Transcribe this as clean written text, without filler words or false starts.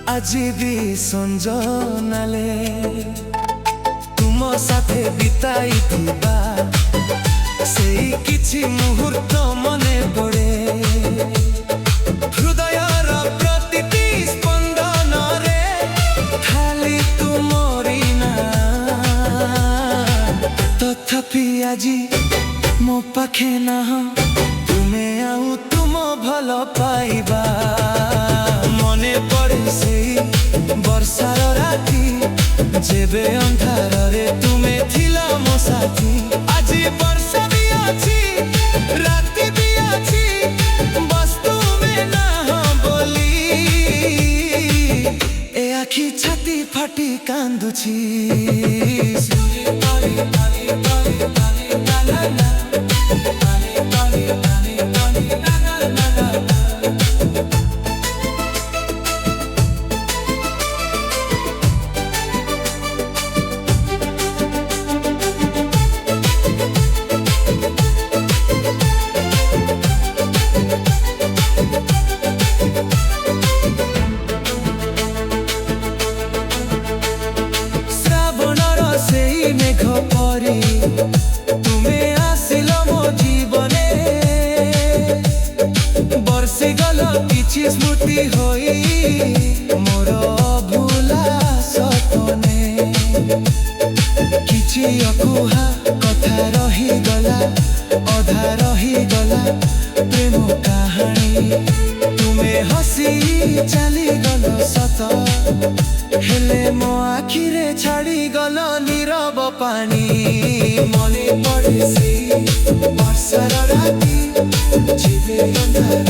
আজি ବି ସଞ୍ଜନାଲେ ତୁମ ସାଥେ ବିତାଇଥିବା ସେଇ କିଛି ମୁହୂର୍ତ୍ତ ମନେ ପଡ଼େ। ହୃଦୟର ପ୍ରତିଟି ସ୍ପନ୍ଦନରେ ଖାଲି ତୁମରି ନାଁ। ତଥାପି ଆଜି ମୋ ପାଖେ ନାହଁ ତୁମେ ଆଉ ତୁମ ଭଲ ପାଇବା। ମନେ ପଡ଼େ ସେଇ ବର୍ଷାର ରାତି ଯେବେ ଅନ୍ଧାରରେ ତୁମେ ଥିଲ ମୋ ସାଥୀ। ଆଜି ବର୍ଷା ବି ଅଛି ରାତି ବି ଅଛି ବସ୍ ତୁମେ ନାହଁ ବୋଲି ଏ ଆଖି ଛାତି ଫାଟି କାନ୍ଦୁଛି। মেঘ পরি তুমি আসিল মো জীবনে বর্ষি গল কিছু স্মৃতি হই মোর ভুলা সপনে। কিছু অকুহা কথা রহিগলা অধা রহিগলা প্রেম কাহানী। তুমি হসি চালিগল সত হেলে মো আখিরে ছাড়ি গল নীরব পানি। মনে পড়ে সেই বর্ষার রাতি যেবে ଅନ୍ଧାର